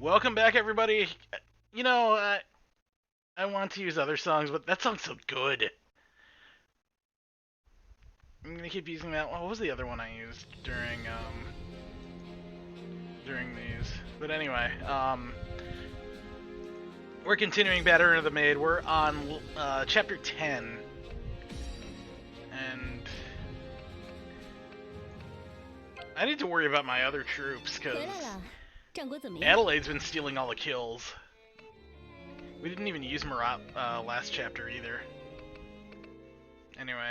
Welcome back, everybody. You know, I want to use other songs, but that song's so good. I'm gonna keep using that one. What was the other one I used during these? But anyway, we're continuing Batter into the Maid. We're on chapter 10, and I need to worry about my other troops because Adelaide's been stealing all the kills. We didn't even use Marat last chapter either. Anyway,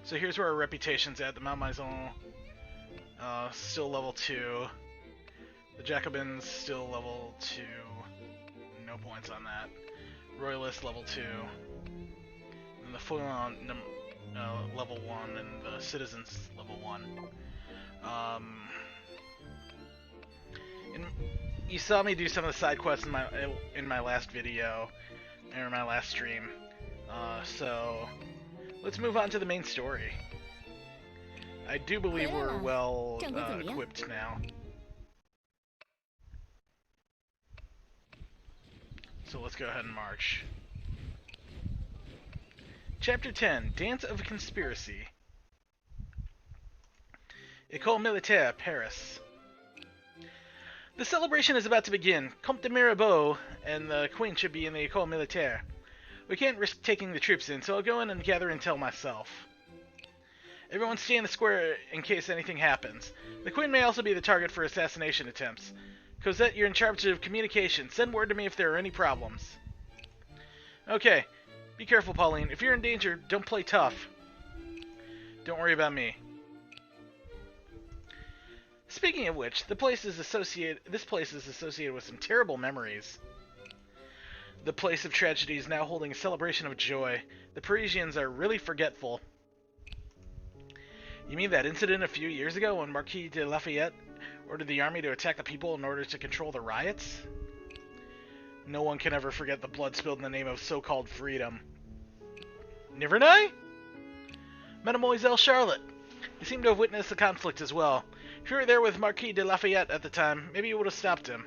so here's where our reputation's at. The Malmaison, still level 2. The Jacobins, still level 2. No points on that. Royalist, level 2. And the Fouillon, level 1. And the Citizens, level 1. And you saw me do some of the side quests in my last video, or my last stream. So let's move on to the main story. I do believe we're well equipped now. So let's go ahead and march. Chapter 10, Dance of Conspiracy. Ecole Militaire, Paris. The celebration is about to begin. Comte de Mirabeau and the Queen should be in the Ecole Militaire. We can't risk taking the troops in, so I'll go in and gather intel myself. Everyone stay in the square in case anything happens. The Queen may also be the target for assassination attempts. Cosette, you're in charge of communication. Send word to me if there are any problems. Okay. Be careful, Pauline. If you're in danger, don't play tough. Don't worry about me. Speaking of which, this place is associated with some terrible memories. The place of tragedy is now holding a celebration of joy. The Parisians are really forgetful. You mean that incident a few years ago when Marquis de Lafayette ordered the army to attack the people in order to control the riots? No one can ever forget the blood spilled in the name of so-called freedom. Nivernais? Mademoiselle Charlotte. You seem to have witnessed the conflict as well. If you were there with Marquis de Lafayette at the time, maybe you would have stopped him.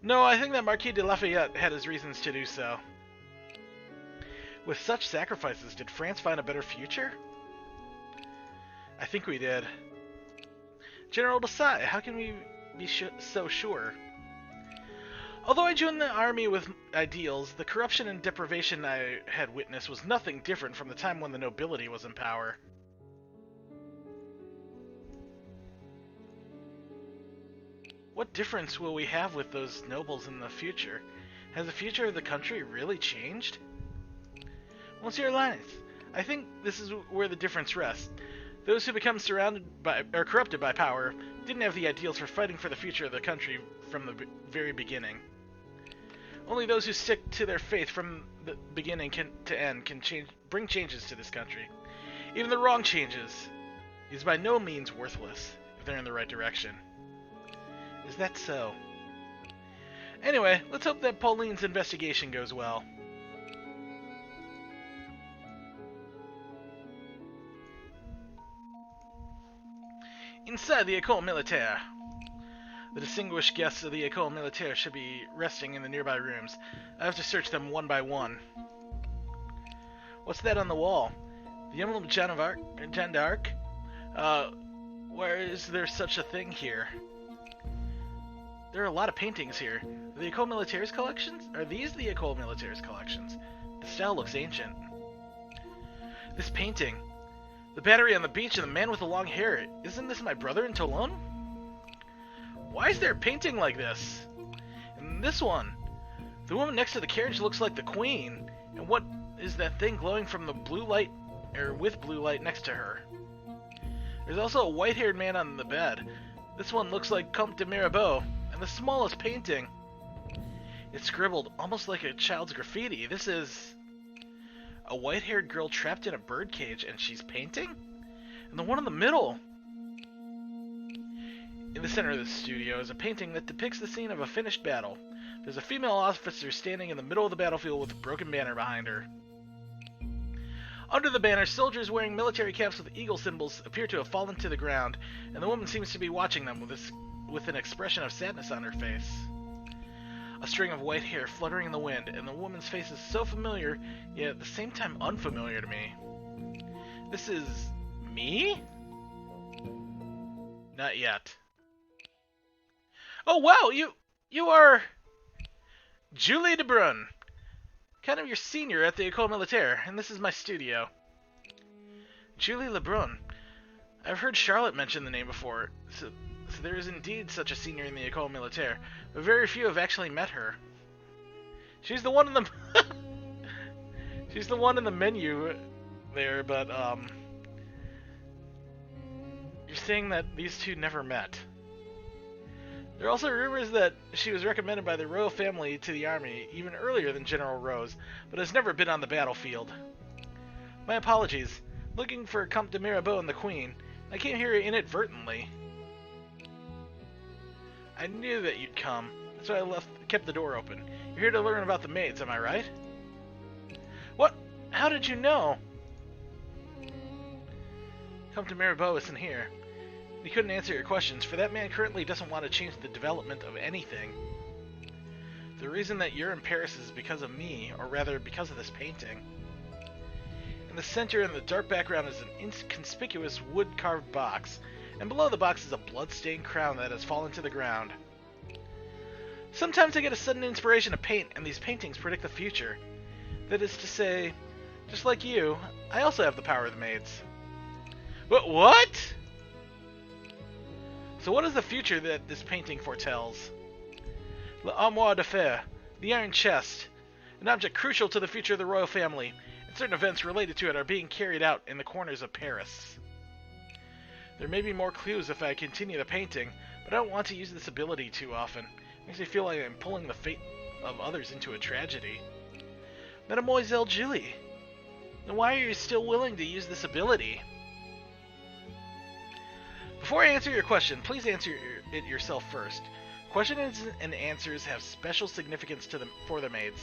No, I think that Marquis de Lafayette had his reasons to do so. With such sacrifices, did France find a better future? I think we did. General Desai, how can we be so sure? Although I joined the army with ideals, the corruption and deprivation I had witnessed was nothing different from the time when the nobility was in power. What difference will we have with those nobles in the future? Has the future of the country really changed? Monsieur Linus, I think this is where the difference rests. Those who become surrounded by or corrupted by power didn't have the ideals for fighting for the future of the country from the very beginning. Only those who stick to their faith from the beginning to end can bring changes to this country. Even the wrong changes is by no means worthless if they're in the right direction. Is that so? Anyway, let's hope that Pauline's investigation goes well. Inside the Ecole Militaire. The distinguished guests of the Ecole Militaire should be resting in the nearby rooms. I have to search them one by one. What's that on the wall? The emblem of Jeanne d'Arc? Where is there such a thing here? There are a lot of paintings here. The Ecole Militaire's collections? Are these the Ecole Militaire's collections? The style looks ancient. This painting. The battery on the beach and the man with the long hair. Isn't this my brother in Toulon? Why is there a painting like this? And this one. The woman next to the carriage looks like the Queen. And what is that thing glowing from the blue light, or with blue light next to her? There's also a white-haired man on the bed. This one looks like Comte de Mirabeau. And the smallest painting. It's scribbled almost like a child's graffiti. This is a white-haired girl trapped in a birdcage, and she's painting? And the one in the middle. In the center of the studio is a painting that depicts the scene of a finished battle. There's a female officer standing in the middle of the battlefield with a broken banner behind her. Under the banner, soldiers wearing military caps with eagle symbols appear to have fallen to the ground, and the woman seems to be watching them with an expression of sadness on her face. A string of white hair fluttering in the wind, and the woman's face is so familiar, yet at the same time unfamiliar to me. This is... me? Not yet. Oh wow, you are... Julie de Brun. Kind of your senior at the Ecole Militaire, and this is my studio. Julie Lebrun. I've heard Charlotte mention the name before, so there is indeed such a senior in the Ecole Militaire, but very few have actually met her. She's the one in the... She's the one in the menu there, but, you're saying that these two never met. There are also rumors that she was recommended by the royal family to the army even earlier than General Rose, but has never been on the battlefield. My apologies. Looking for Comte de Mirabeau and the Queen. I came here inadvertently. I knew that you'd come. That's why I kept the door open. You're here to learn about the maids, am I right? What? How did you know? Comte de Mirabeau isn't here. He couldn't answer your questions, for that man currently doesn't want to change the development of anything. The reason that you're in Paris is because of me, or rather because of this painting. In the center in the dark background is an inconspicuous wood-carved box, and below the box is a blood-stained crown that has fallen to the ground. Sometimes I get a sudden inspiration to paint, and these paintings predict the future. That is to say, just like you, I also have the power of the maids. What? So what is the future that this painting foretells? L'armoire de fer, the iron chest, an object crucial to the future of the royal family, and certain events related to it are being carried out in the corners of Paris. There may be more clues if I continue the painting, but I don't want to use this ability too often. It makes me feel like I'm pulling the fate of others into a tragedy. Mademoiselle Julie, then why are you still willing to use this ability? Before I answer your question, please answer it yourself first. Questions and answers have special significance for the maids.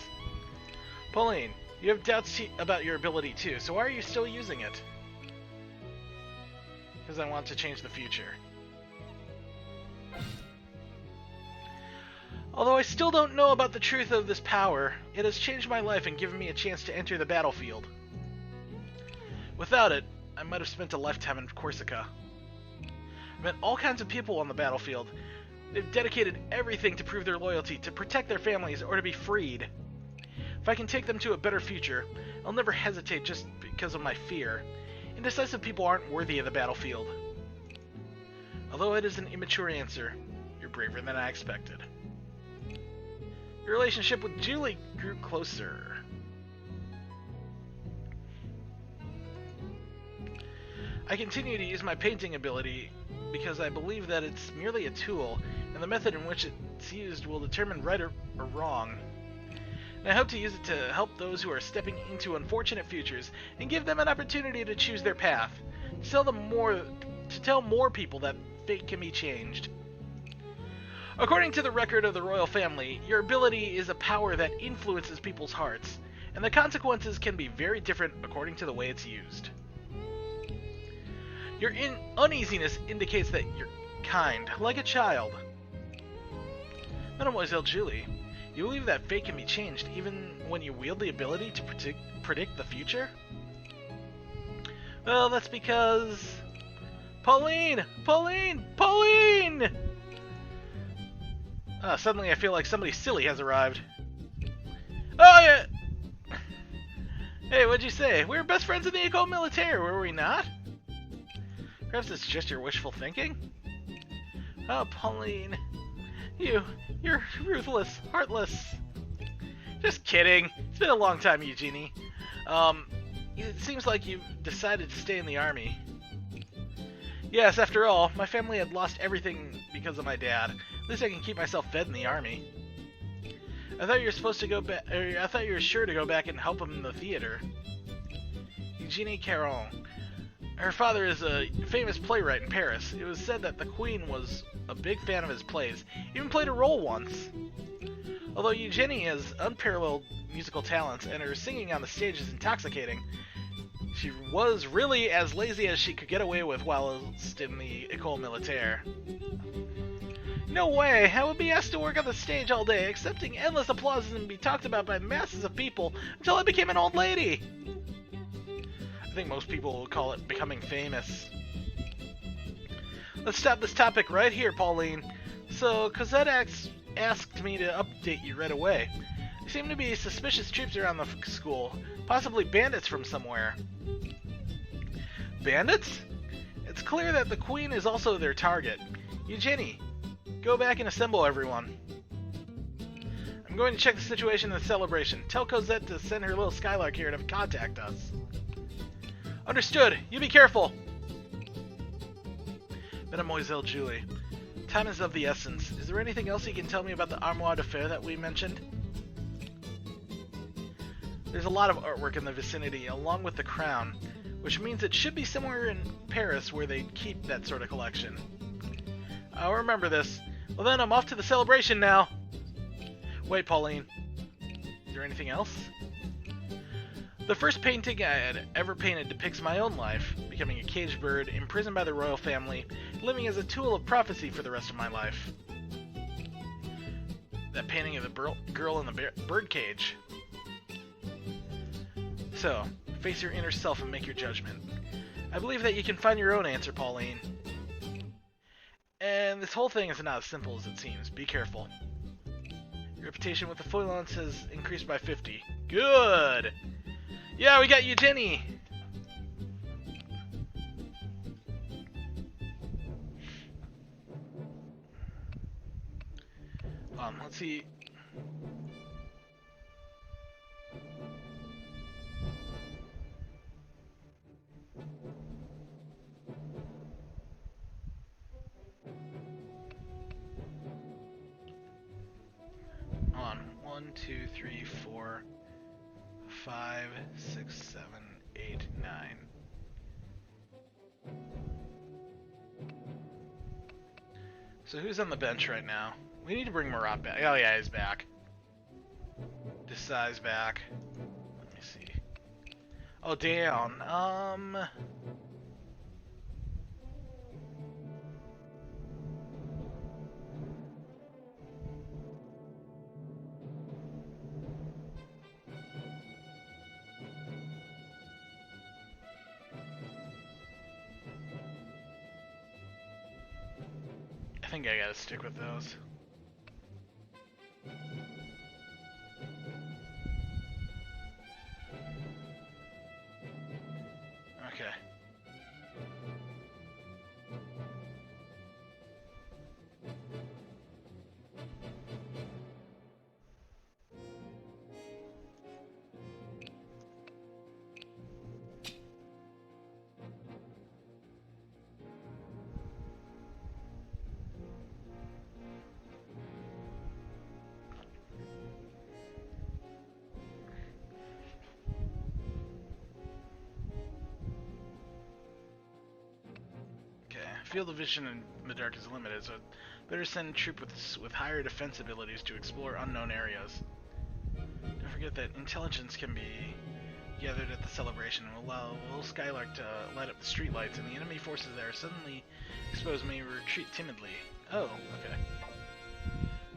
Pauline, you have doubts about your ability too, so why are you still using it? Because I want to change the future. Although I still don't know about the truth of this power, it has changed my life and given me a chance to enter the battlefield. Without it, I might have spent a lifetime in Corsica. I met all kinds of people on the battlefield. They've dedicated everything to prove their loyalty, to protect their families, or to be freed. If I can take them to a better future, I'll never hesitate just because of my fear. Indecisive people aren't worthy of the battlefield. Although it is an immature answer, you're braver than I expected. Your relationship with Julie grew closer. I continue to use my painting ability because I believe that it's merely a tool, and the method in which it's used will determine right or wrong. And I hope to use it to help those who are stepping into unfortunate futures and give them an opportunity to choose their path, to tell more people that fate can be changed. According to the record of the royal family, your ability is a power that influences people's hearts, and the consequences can be very different according to the way it's used. Your uneasiness indicates that you're kind, like a child. Mademoiselle Julie, you believe that fate can be changed even when you wield the ability to predict the future? Well, that's because... Pauline! Pauline! Pauline! Suddenly I feel like somebody silly has arrived. Oh, yeah! Hey, what'd you say? We were best friends in the Ecole Militaire, were we not? Perhaps it's just your wishful thinking? Oh, Pauline. You're ruthless, heartless. Just kidding. It's been a long time, Eugenie. It seems like you've decided to stay in the army. Yes, after all, my family had lost everything because of my dad. At least I can keep myself fed in the army. I thought you were supposed to go back. I thought you were sure to go back and help him in the theater. Eugenie Caron. Her father is a famous playwright in Paris. It was said that the Queen was a big fan of his plays, even played a role once. Although Eugenie has unparalleled musical talents and her singing on the stage is intoxicating, She was really as lazy as she could get away with whilst in the Ecole Militaire. No way! I would be asked to work on the stage all day, accepting endless applause and be talked about by masses of people until I became an old lady! I think most people would call it becoming famous. Let's stop this topic right here, Pauline. So, Cosette asked me to update you right away. There seem to be suspicious troops around the school, possibly bandits from somewhere. Bandits? It's clear that the Queen is also their target. Eugenie, go back and assemble everyone. I'm going to check the situation in the celebration. Tell Cosette to send her little Skylark here to contact us. Understood. You be careful. Mademoiselle Julie, time is of the essence. Is there anything else you can tell me about the Armoire de Fer that we mentioned? There's a lot of artwork in the vicinity, along with the crown, which means it should be somewhere in Paris where they keep that sort of collection. I'll remember this. Well then, I'm off to the celebration now. Wait, Pauline. Is there anything else? The first painting I had ever painted depicts my own life, becoming a caged bird, imprisoned by the royal family, living as a tool of prophecy for the rest of my life. That painting of the girl in the birdcage. So, face your inner self and make your judgment. I believe that you can find your own answer, Pauline. And this whole thing is not as simple as it seems. Be careful. Your reputation with the Feuillants has increased by 50. Good! Yeah, we got Eugenie! Let's see. On 1, 2, 3, 4, 5, 6, 7, 8, 9. So who's on the bench right now? We need to bring Marat back. Oh yeah, he's back. Desai's back. Let me see. Oh, down. I think I gotta stick with those. Okay. Field of vision in the dark is limited, so better send a troop with higher defense abilities to explore unknown areas. Don't forget that intelligence can be gathered at the celebration and will allow little Skylark to light up the streetlights, and the enemy forces there suddenly exposed may retreat timidly. Oh, okay.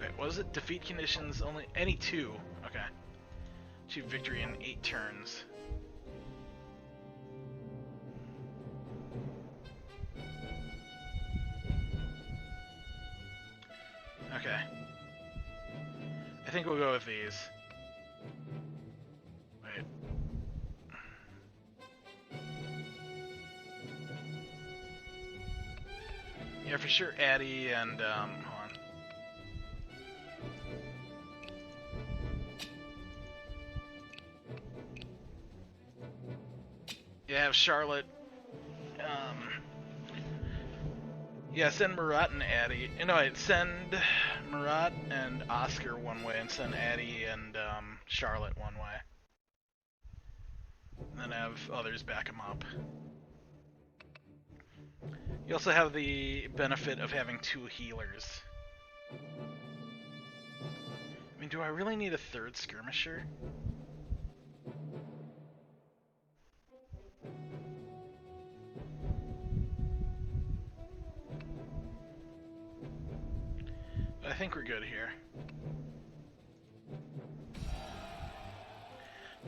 Wait, what was it? Defeat conditions only any 2. Okay. Achieve victory in 8 turns. Okay. I think we'll go with these. Wait. Yeah, for sure Addie and, hold on. Yeah, have Charlotte. Yeah, send Marat and Addie. You know, send Marat and Oscar one way, and send Addie and Charlotte one way. And then have others back them up. You also have the benefit of having 2 healers. I mean, do I really need a 3rd skirmisher? I think we're good here.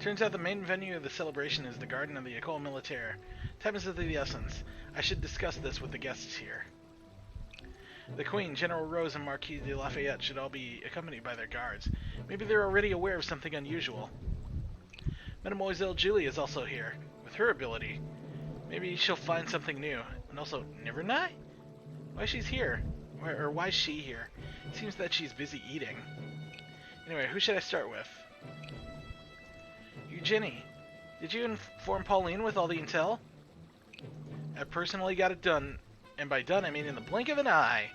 Turns out the main venue of the celebration is the garden of the Ecole Militaire. Time is of the essence. I should discuss this with the guests here. The Queen, General Rose, and Marquis de Lafayette should all be accompanied by their guards. Maybe they're already aware of something unusual. Mademoiselle Julie is also here. With her ability, maybe she'll find something new. And also, Nivernai? Why she's here? Or why is she here? It seems that she's busy eating. Anyway, who should I start with? Eugenie, did you inform Pauline with all the intel? I personally got it done, and by done I mean in the blink of an eye.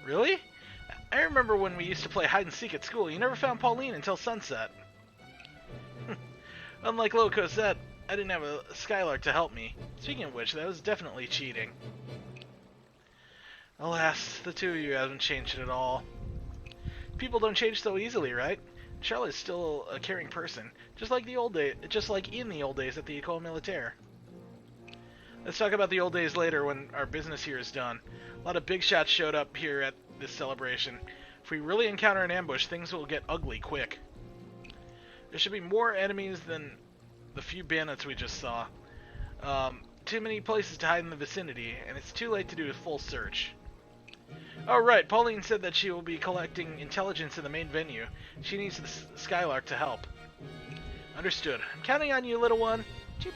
Really? I remember when we used to play hide and seek at school, you never found Pauline until sunset. Unlike Loco said, I didn't have a Skylark to help me. Speaking of which, that was definitely cheating. Alas, the two of you haven't changed at all. People don't change so easily, right? Charlotte's still a caring person, just like in the old days at the Ecole Militaire. Let's talk about the old days later when our business here is done. A lot of big shots showed up here at this celebration. If we really encounter an ambush, things will get ugly quick. There should be more enemies than the few bandits we just saw. Too many places to hide in the vicinity, and it's too late to do a full search. Oh right, Pauline said that she will be collecting intelligence in the main venue. She needs the Skylark to help. Understood. I'm counting on you, little one. Cheep.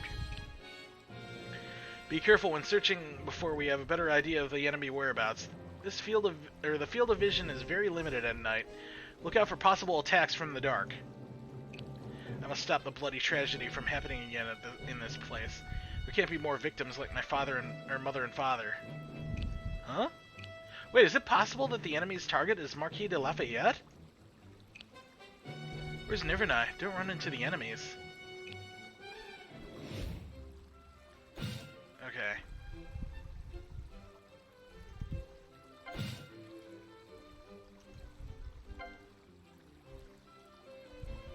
Be careful when searching before we have a better idea of the enemy whereabouts. The field of vision is very limited at night. Look out for possible attacks from the dark. I must stop the bloody tragedy from happening again in this place. There can't be more victims like my mother and father. Huh? Wait, is it possible that the enemy's target is Marquis de Lafayette? Where's Nivernai? Don't run into the enemies. Okay.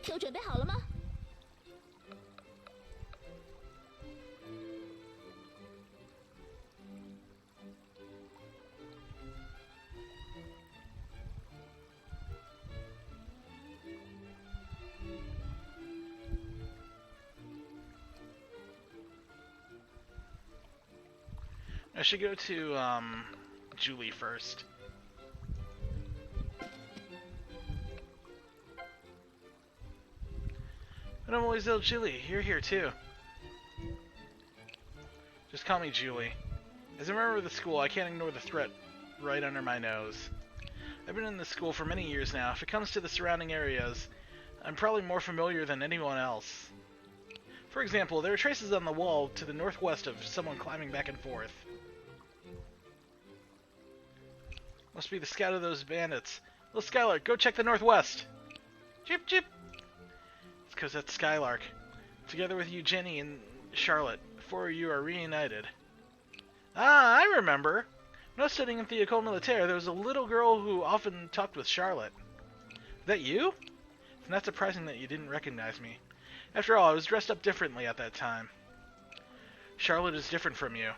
都准备好了吗？ I should go to Julie first. Mademoiselle Julie, you're here too. Just call me Julie. As a member of the school, I can't ignore the threat right under my nose. I've been in this school for many years now. If it comes to the surrounding areas, I'm probably more familiar than anyone else. For example, there are traces on the wall to the northwest of someone climbing back and forth. Must be the scout of those bandits. Little Skylark, go check the northwest! Chip chip! It's because that's Skylark. Together with Eugenie and Charlotte, the four of you are reunited. Ah, I remember! When I was studying at the Ecole Militaire, there was a little girl who often talked with Charlotte. Is that you? It's not surprising that you didn't recognize me. After all, I was dressed up differently at that time. Charlotte is different from you.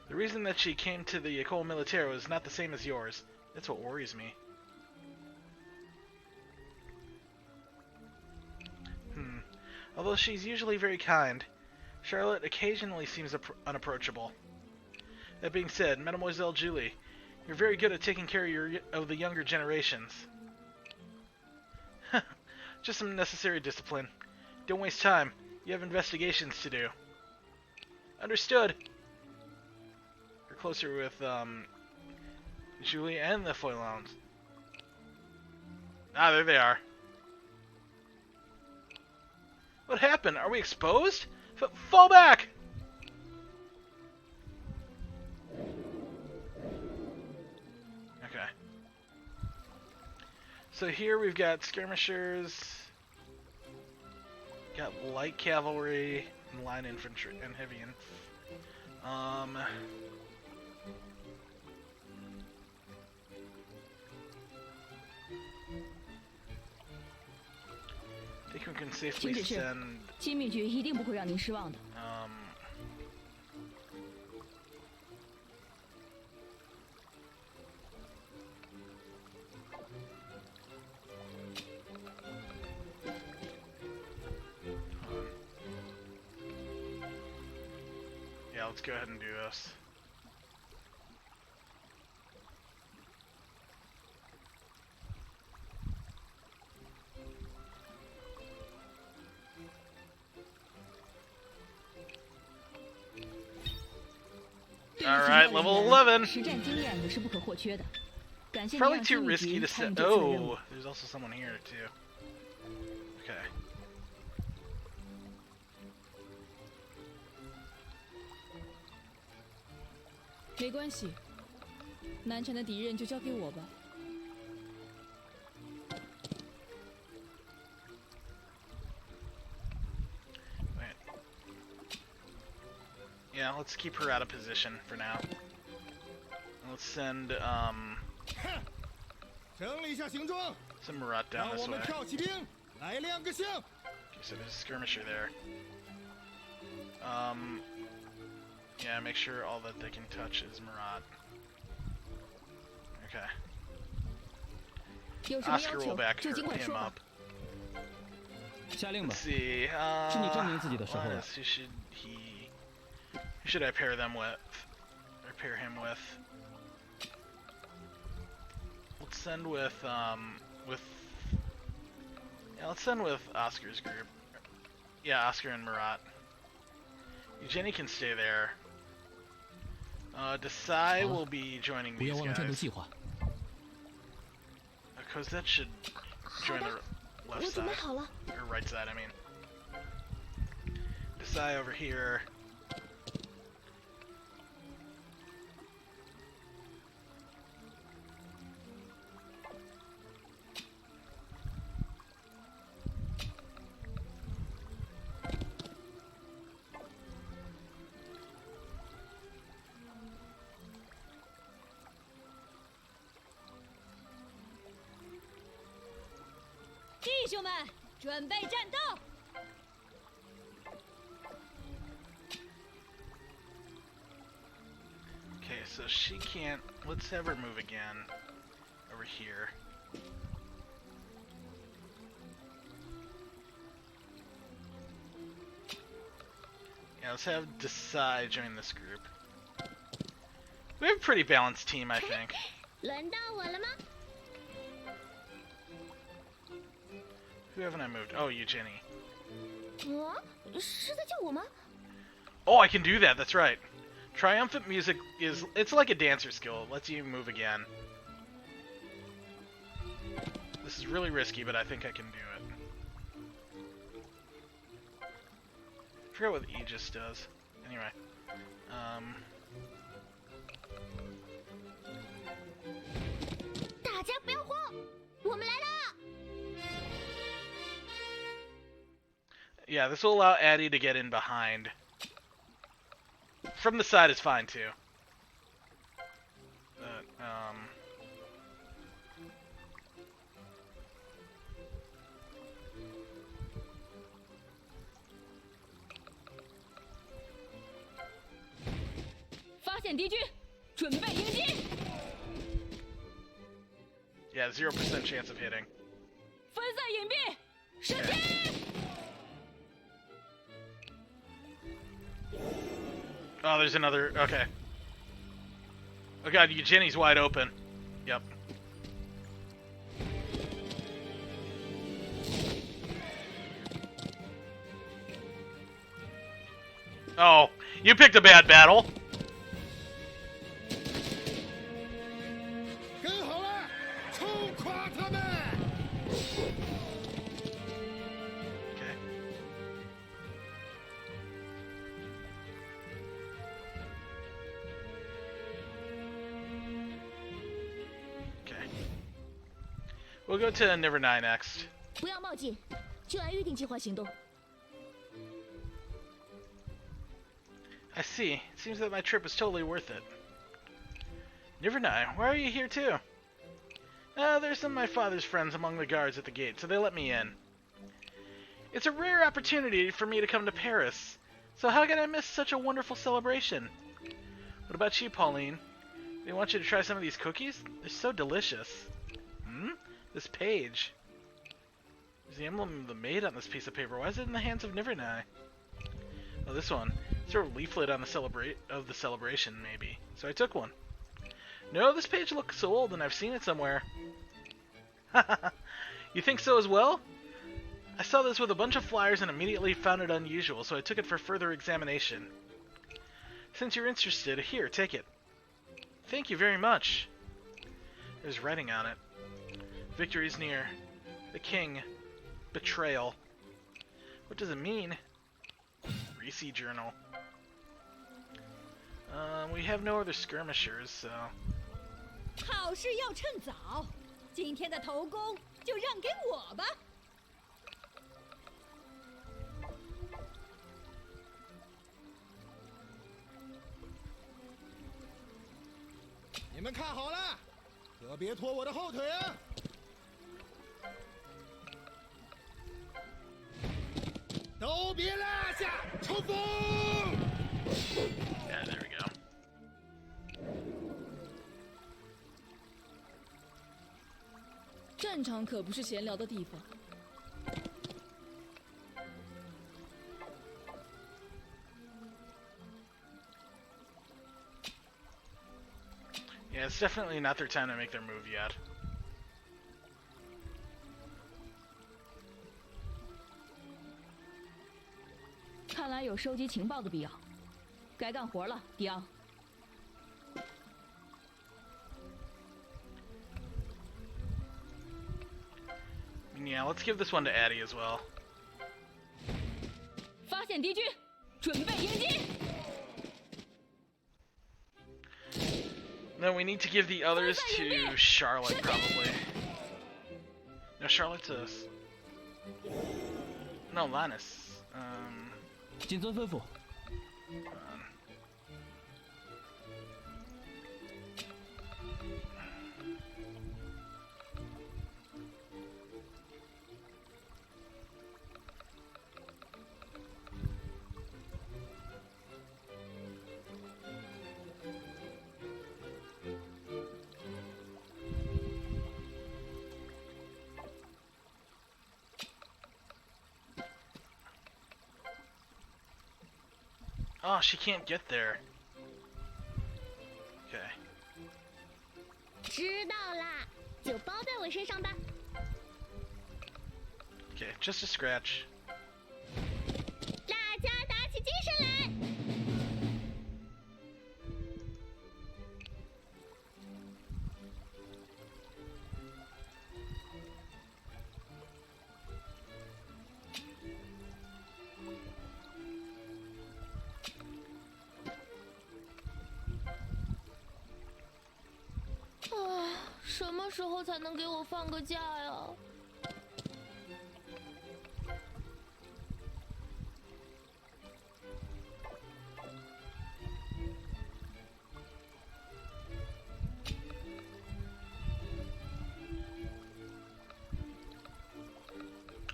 The reason that she came to the Ecole Militaire was not the same as yours. That's what worries me. Although she's usually very kind, Charlotte occasionally seems unapproachable. That being said, Mademoiselle Julie, you're very good at taking care of the younger generations. Just some necessary discipline. Don't waste time. You have investigations to do. Understood. We're closer with Julie and the Foilons. Ah, there they are. What happened? Are we exposed? Fall back! Okay. So here we've got skirmishers, got light cavalry, and line infantry, and heavy infantry. I think we can safely send. 金秘诀一定不会让您失望的。let's go ahead and do this. Alright, level 11! 实战经验也是不可或缺的。感谢您 Probably 让 too 经理 risky 局 to 参 set. 与这次的任务 Oh, there's also someone here too. Okay. 没关系，难缠的敌人就交给我吧。Wait. Yeah, let's keep her out of position for now. Let's send 整理一下行装， some Murat 让 down 我 this 们 way. 跳骑兵来亮个相。 Okay, so there's a skirmisher there. Yeah, make sure all that they can touch is Murat. Okay. 有什么 Oscar 要 will 求 back 就尽管 him 说吧 up.。下令吧 Let's。see. 是你证明自己的时候了。 Who should I pair them with? Or pair him with? Let's send with yeah, let's send with Oscar's group. Yeah, Oscar and Murat. Jenny can stay there. Desai will be joining 不要 these 忘了战斗 guys. 计划。 Cosette should 好 join 的 the， left 我准备 side. 好了。 Or right side, I mean. Desai over here. “弟兄们，准备战斗！” Okay, so she can't. Let's have her move again. Over here. Yeah, let's have Desai join this group. We have a pretty balanced team, I think. 轮到我了吗？ Who haven't I moved? Oh, you, Jenny. 是在叫我吗？ Oh, I can do that. That's right. Triumphant music it's like a dancer skill. It lets you move again. This is really risky, but I think I can do it. I forgot what Aegis does. Anyway. 大家不要慌，我们来了！ Yeah, this will allow Addie to get in behind. From the side is fine too. But, 发现敌军，准备迎击！ yeah, 0% chance of hitting. 分散隐蔽，射击！ Oh, there's another. Okay. Oh god, Jenny's wide open. Yep. Oh, you picked a bad battle. 跟好了，冲垮他们！ Okay. Okay. We'll go to Never9 next. 不要冒进，就按预定计划行动。 I see. It seems that my trip was totally worth it. Never9, why are you here too? There's some of my father's friends among the guards at the gate, so they let me in. It's a rare opportunity for me to come to Paris, so how can I miss such a wonderful celebration? What about you, Pauline? They want you to try some of these cookies? They're so delicious. This page. There's the emblem of the Maid on this piece of paper. Why is it in the hands of Never9? Oh, this one. Sort of leaflet on the celebration, maybe. So I took one. No, this page looks so old and I've seen it somewhere. You think so as well? I saw this with a bunch of flyers and immediately found it unusual, so I took it for further examination. Since you're interested, here, take it. Thank you very much. There's writing on it. Victory's near. The king. Betrayal. What does it mean? Reese Journal. We have no other skirmishers, so... 好事要趁早，今天的头功就让给我吧。你们看好了，可别拖我的后腿啊！都别落下，冲锋！ Yeah, there we go. 战场可不是闲聊的地方。 Yeah, it's definitely not their time to make their move yet. 看来有收集情报的必要，该干活了，迪昂。 Yeah, let's give this one to Addie as well. 发现敌军，准备迎击。 No, we need to give the others to Charlotte, probably. No, Charlotte's a... No, Lannis. 谨遵吩咐。 Oh, she can't get there. Okay. 知道啦，就包在我身上吧。 Okay, just a scratch. 大家打起精神来！ 什么时候才能给我放个假呀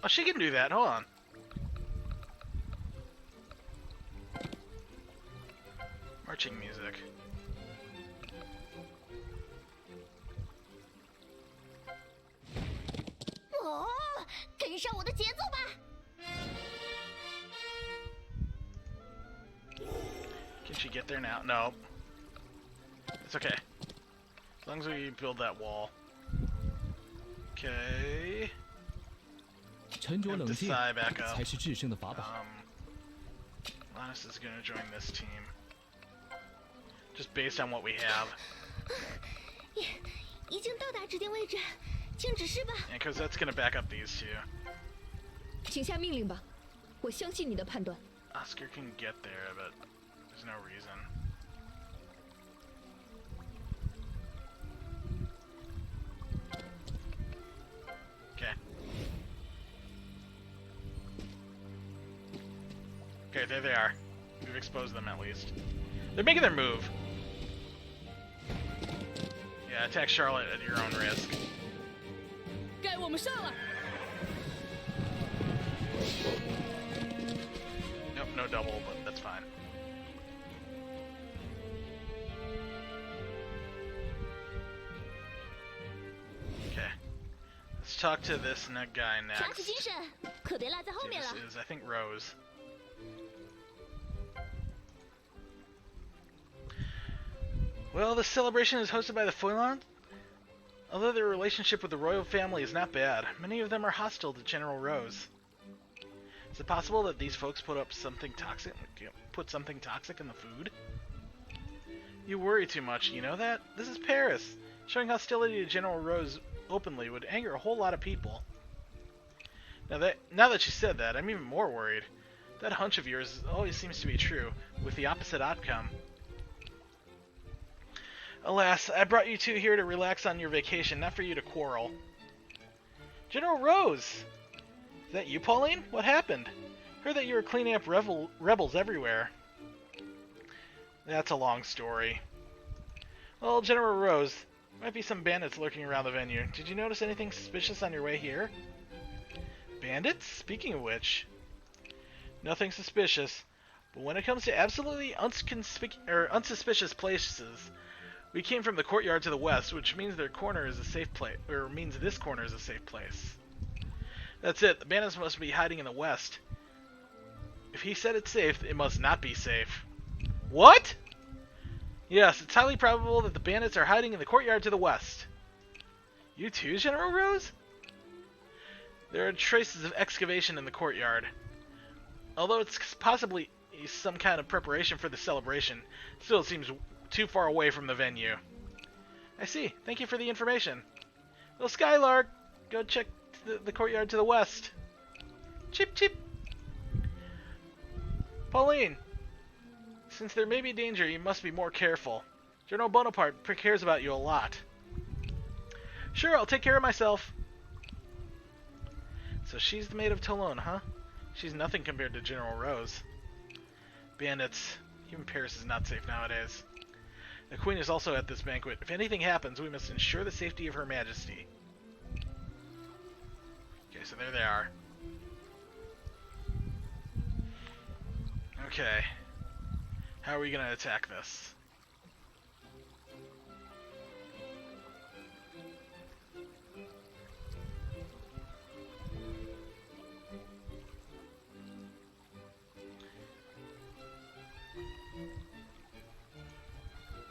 ？Oh, she can do that. Hold on. Marching music.哦，跟上我的节奏吧！ Can she get there now? No. It's okay. As long as we build that wall. Okay. 沉着冷静 Desai back up. 才是制胜的法宝。 Lannis is gonna join this team. Just based on what we have. 已经到达指定位置，请指示吧。 Yeah, because that's gonna back up these two. 请下命令吧，我相信你的判断。 Oscar can get there, but there's no reason. Okay. Okay, there they are. We've exposed them at least. They're making their move. Yeah, attack Charlotte at your own risk. 该我们上了。 Nope, no double, but that's fine. Okay. Let's talk to this guy 打起 next. 精神，可别落在后面了。 This is, I think, Rose. Well, this celebration is hosted by the Feuillants. Although their relationship with the royal family is not bad, many of them are hostile to General Rose. Is it possible that these folks put something toxic in the food? You worry too much, you know that? This is Paris. Showing hostility to General Rose openly would anger a whole lot of people. Now that she said that, I'm even more worried. That hunch of yours always seems to be true, with the opposite outcome. Alas, I brought you two here to relax on your vacation, not for you to quarrel. General Rose! Is that you, Pauline? What happened? Heard that you were cleaning up rebels everywhere. That's a long story. Well, General Rose, there might be some bandits lurking around the venue. Did you notice anything suspicious on your way here? Bandits? Speaking of which, nothing suspicious. But when it comes to absolutely unsuspicious places, we came from the courtyard to the west, which means their corner is a safe place, or means this corner is a safe place. That's it. The bandits must be hiding in the west. If he said it's safe, it must not be safe. What? Yes, it's highly probable that the bandits are hiding in the courtyard to the west. You too, General Rose? There are traces of excavation in the courtyard. Although it's possibly some kind of preparation for the celebration, still it seems too far away from the venue. I see. Thank you for the information. Well, Skylark, go check the courtyard to the west. Chip, chip. Pauline, since there may be danger, you must be more careful. General Bonaparte cares about you a lot. Sure, I'll take care of myself. So she's the Maid of Toulon, huh? She's nothing compared to General Rose. Bandits. Even Paris is not safe nowadays. The Queen is also at this banquet. If anything happens, we must ensure the safety of Her Majesty. Okay, so there they are. Okay. How are we gonna attack this?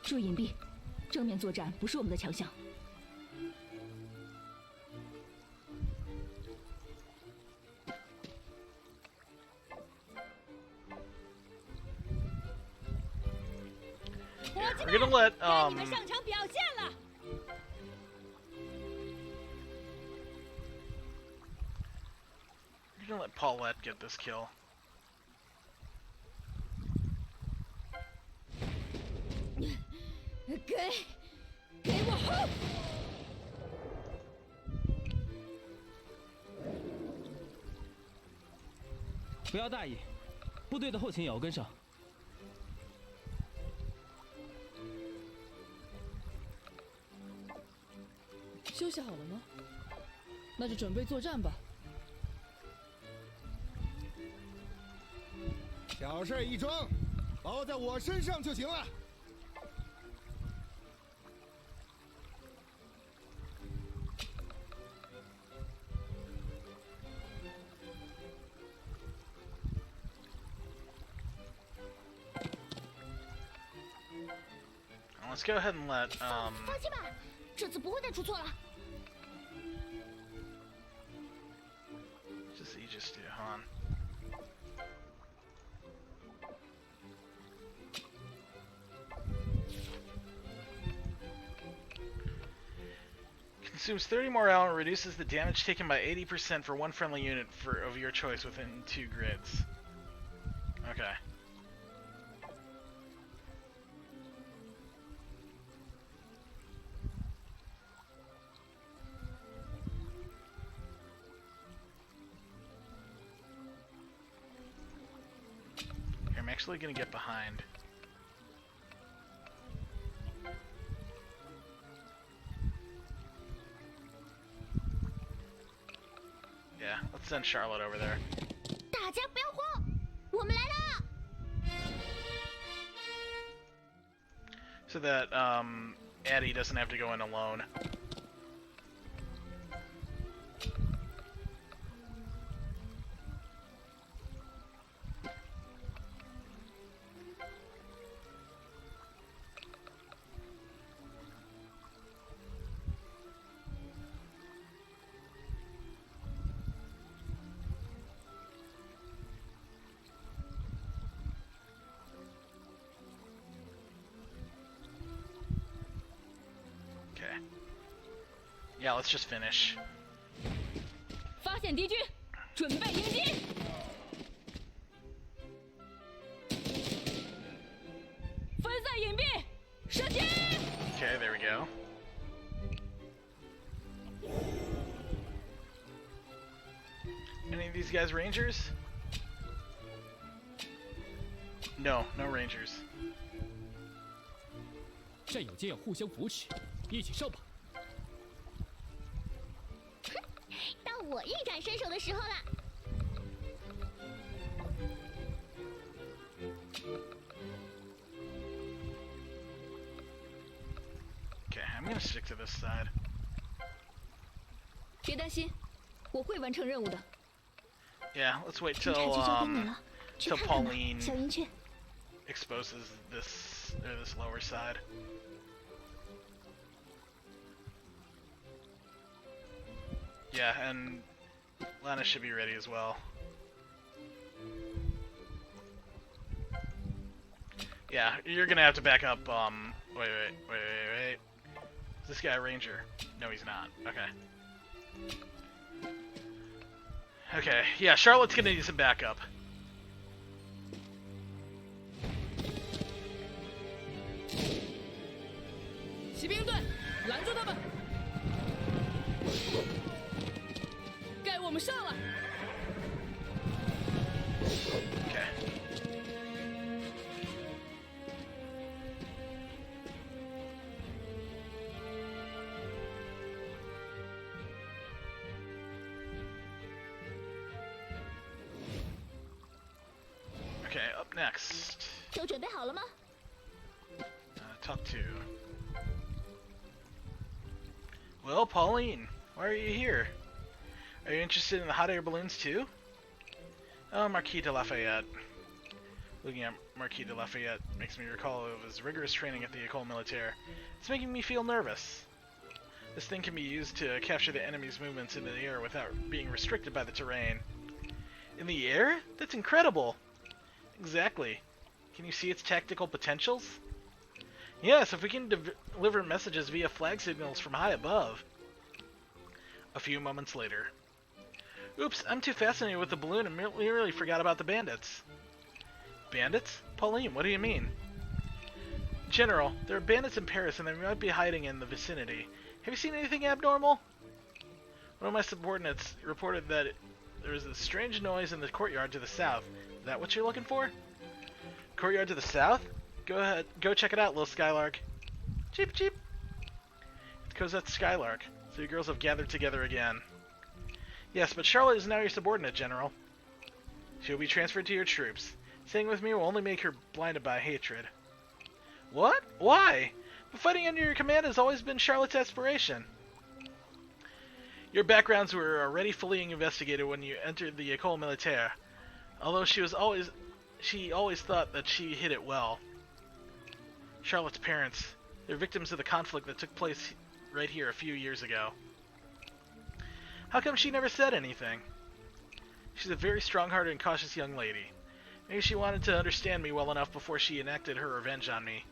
注意隐蔽，正面作战不是我们的强项。Yeah, we're gonna let 你们上场表现了。we're gonna let Paulette get this kill. 给我轰！不要大意，部队的后勤也要跟上。休息好了吗？那就准备作战吧。小事一桩，包在我身上就行了。Let's go ahead and let 放心吧，这次不会再出错了。 just Aegis do, huh? Consumes 30 more ammo and reduces the damage taken by 80% for one friendly unit of your choice within 2 grids. Okay. I'm actually gonna get behind. Yeah, let's send Charlotte over there. 大家不要慌，我们来了。 So that Addie doesn't have to go in alone. Yeah, let's just finish. 发现敌军，准备迎击。分散隐蔽，射击。 Okay, there we go. Any of these guys rangers? No, no rangers. 战友间要互相扶持，一起上吧。到我一展身手的时候了。 Okay, I'm gonna stick to this side. 别担心，我会完成任务的。 Yeah, let's wait 生 till 产局就关门了，去 till 看看吧， Pauline 小云雀。 exposes this lower side. Yeah, and Lana should be ready as well. Yeah, you're gonna have to back up. Wait. Is this guy a ranger? No, he's not. Okay. Okay, yeah, Charlotte's gonna need some backup. 骑兵队，拦住他们！该我们上了。 Okay. Okay, up next. 都准备好了吗？ Talk to. Well, Pauline, why are you here? Are you interested in the hot air balloons too? Oh, Marquis de Lafayette. Looking at Marquis de Lafayette makes me recall of his rigorous training at the Ecole Militaire. It's making me feel nervous. This thing can be used to capture the enemy's movements in the air without being restricted by the terrain. In the air? That's incredible! Exactly. Can you see its tactical potentials? Yes, if we can deliver messages via flag signals from high above. A few moments later. Oops, I'm too fascinated with the balloon and merely forgot about the bandits. Bandits? Pauline, what do you mean? General, there are bandits in Paris and they might be hiding in the vicinity. Have you seen anything abnormal? One of my subordinates reported that there was a strange noise in the courtyard to the south. Is that what you're looking for? Courtyard to the south? Go ahead, go check it out, little Skylark. Cheep, cheep. It's Cosette Skylark, so you girls have gathered together again. Yes, but Charlotte is now your subordinate, General. She'll be transferred to your troops. Staying with me will only make her blinded by hatred. What? Why? But fighting under your command has always been Charlotte's aspiration. Your backgrounds were already fully investigated when you entered the Ecole Militaire. Although she always thought that she hid it well. Charlotte's parents, they're victims of the conflict that took place right here a few years ago. How come she never said anything? She's a very strong-hearted and cautious young lady. Maybe she wanted to understand me well enough before she enacted her revenge on me.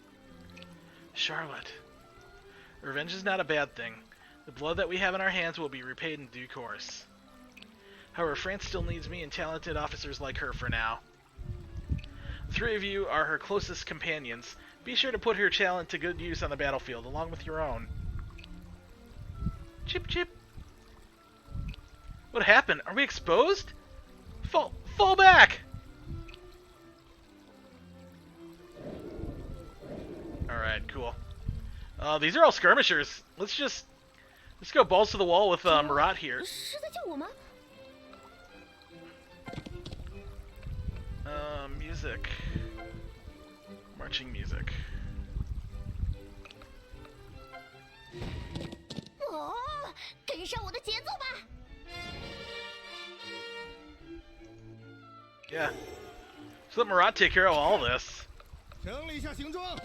Charlotte. Revenge is not a bad thing. The blood that we have in our hands will be repaid in due course. However, France still needs me and talented officers like her for now. The three of you are her closest companions. Be sure to put her talent to good use on the battlefield, along with your own. Chip chip. What happened? Are we exposed? Fall back! Alright, cool. These are all skirmishers. Let's go balls to the wall with Marat here. 是在叫我吗？ Music. Marching music. 哦，跟上我的节奏吧！ Yeah. So let Marat take care of all this. 整理一下行装，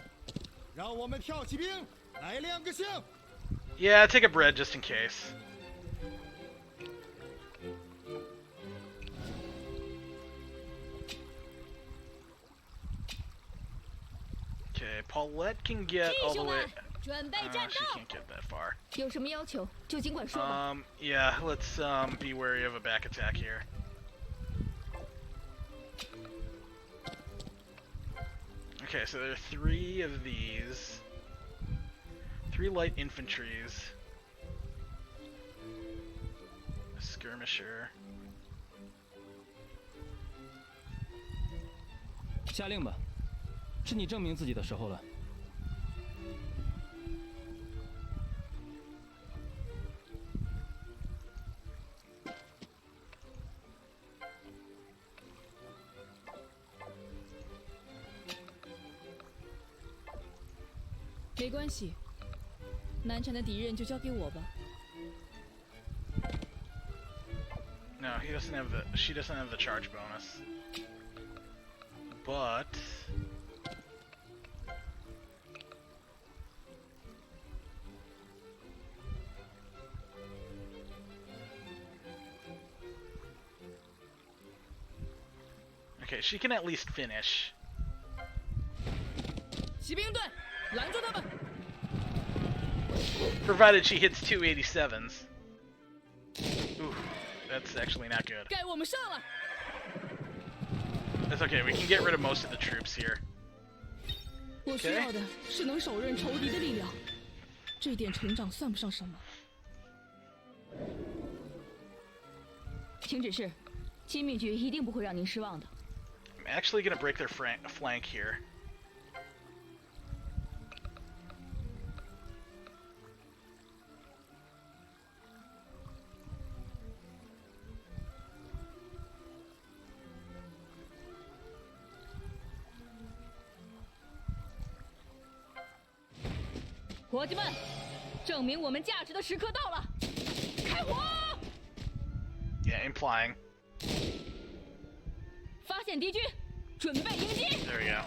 让我们跳骑兵来亮个相。 Yeah, take a bread just in case. Okay, Paulette can get all the way. 准备战 She 斗。 can't get that far. 有什么要求就尽管说吧。 Yeah, let's be wary of a back attack here. Okay, so there are 3 of these. 3 light infantries. A skirmisher. 下令吧，是你证明自己的时候了。没关系，难缠的敌人就交给我吧。 No, he doesn't have the. She doesn't have the charge bonus. But okay, she can at least finish. 骑兵队，拦住他们！ Provided she hits 287s. Ooh, that's actually not good. 该我们上了。 That's okay, we can get rid of most of the troops here. 我需要的是能手刃仇敌的力量，这点成长算不上什么。请指示，新秘诀一定不会让您失望的。 I'm actually gonna break their flank here. "伙计们，证明我们价值的时刻到了，开火！ Yeah, implying. 发现敌军，准备迎击！ There we go.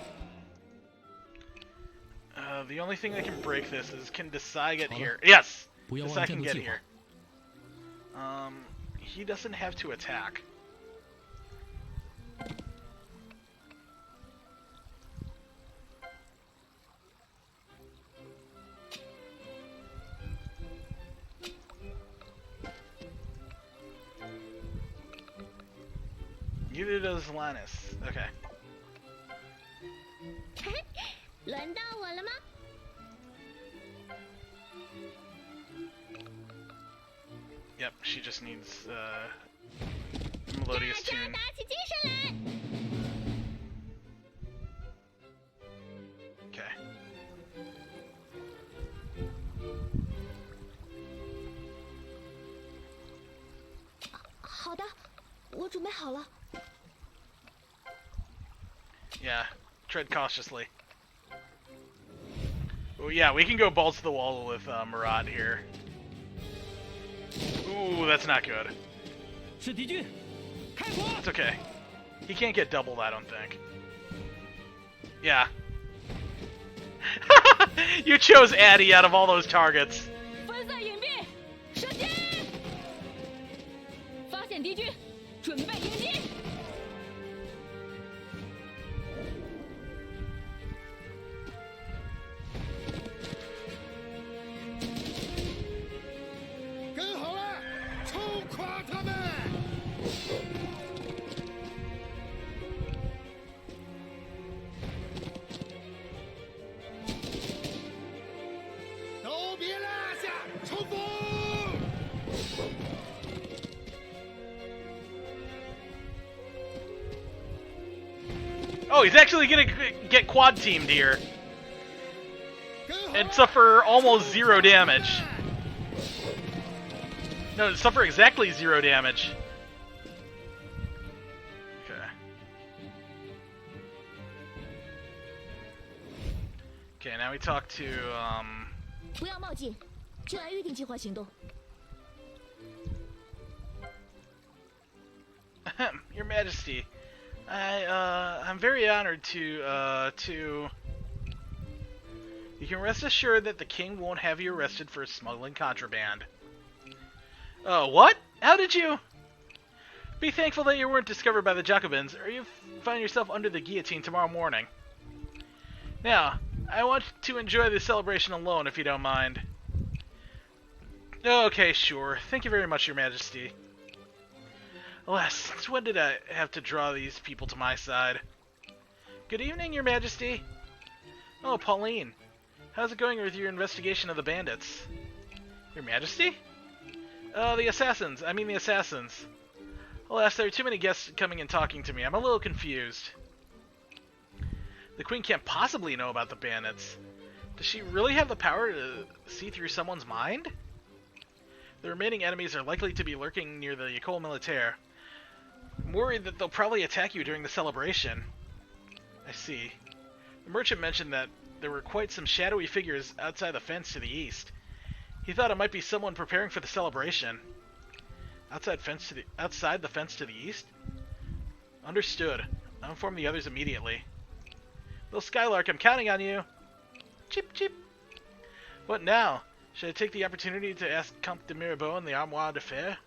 The only thing that can break this is can Desai get here? Yes! 不要 Desai 忘记 can 计 get 划 here. He doesn't have to attack. Neither does Lannis. Okay. 轮到我了吗？ Yep, she just needs melodious tune. 打起精神来！ Okay. 好的，我准备好了。 Yeah, tread cautiously. Oh yeah, we can go balls to the wall with Murat here. Ooh, that's not good. 是敌军，开火！ It's okay. He can't get doubled, I don't think. Yeah. You chose Addy out of all those targets. 分散隐蔽，射击！发现敌军，准备迎击！ 跟好了，冲垮他们！ 都别落下，冲锋！ Oh, he's actually gonna get quad teamed here 跟好 and 了， suffer almost 0 damage. No, suffer exactly 0 damage. Okay. Okay, now we talk to 不要冒进，就按预定计划行动。 Your Majesty. I'm very honored to. You can rest assured that the king won't have you arrested for smuggling contraband. What? How did you? Be thankful that you weren't discovered by the Jacobins, or you find yourself under the guillotine tomorrow morning. Now, I want to enjoy the celebration alone, if you don't mind. Okay, sure. Thank you very much, Your Majesty. Alas, since when did I have to draw these people to my side? Good evening, Your Majesty. Oh, Pauline. How's it going with your investigation of the bandits? Your Majesty? The assassins. I mean the assassins. Alas, there are too many guests coming and talking to me. I'm a little confused. The Queen can't possibly know about the bandits. Does she really have the power to see through someone's mind? The remaining enemies are likely to be lurking near the Ecole Militaire. I'm worried that they'll probably attack you during the celebration. I see. The merchant mentioned that there were quite some shadowy figures outside the fence to the east. He thought it might be someone preparing for the celebration. Outside the fence to the east? Understood. I'll inform the others immediately. Little Skylark, I'm counting on you. Chip, chip. What now? Should I take the opportunity to ask Comte de Mirabeau and the Armoire de Fer?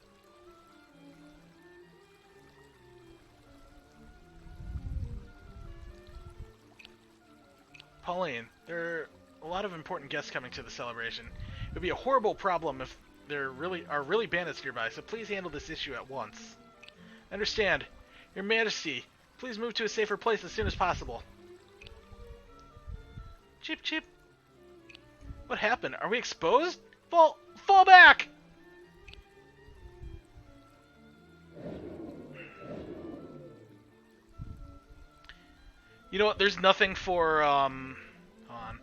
Pauline, there are a lot of important guests coming to the celebration. It would be a horrible problem if there are really bandits nearby, so please handle this issue at once. Understand. Your Majesty, please move to a safer place as soon as possible. Chip, chip. What happened? Are we exposed? Fall back! You know what? There's nothing for, hold on.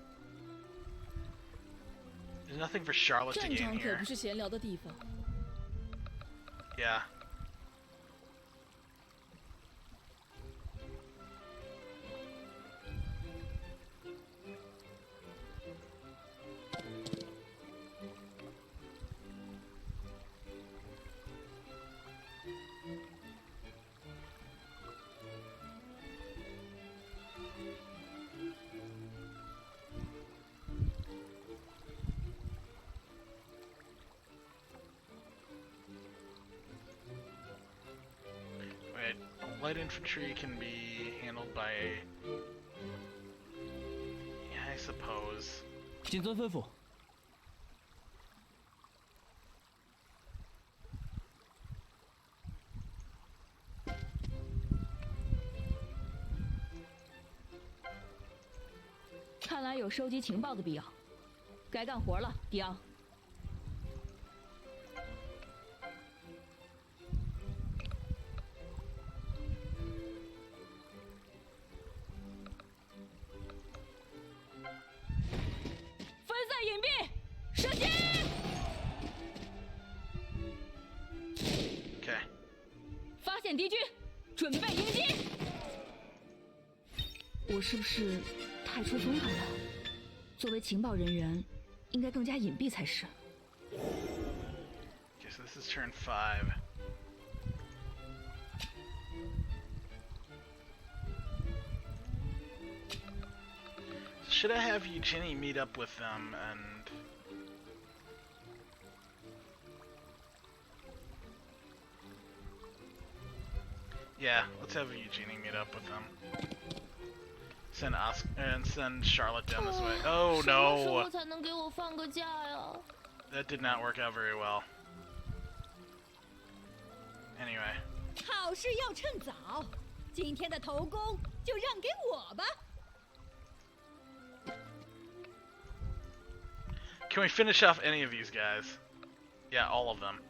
There's nothing for Charlotte to 战 gain 场可 here. 不是闲聊的地方。 Yeah. Light infantry can be handled by... Yeah, I suppose. 谨遵吩咐。看来有收集情报的必要，该干活了，迪昂。分散隐蔽，射击！ Okay. 发现敌军，准备迎击。我是不是太出风头了？作为情报人员，应该更加隐蔽才是。 Okay, so this is turn 5. Should I have Eugenie meet up with them and... Yeah, let's have Eugenie meet up with them. Send Oscar and send Charlotte down this way. Oh 什么时候 no! 才能给我放个假呀？ That did not work out very well. Anyway. 好事要趁早，今天的头功就让给我吧。 Can we finish off any of these guys? Yeah, all of them.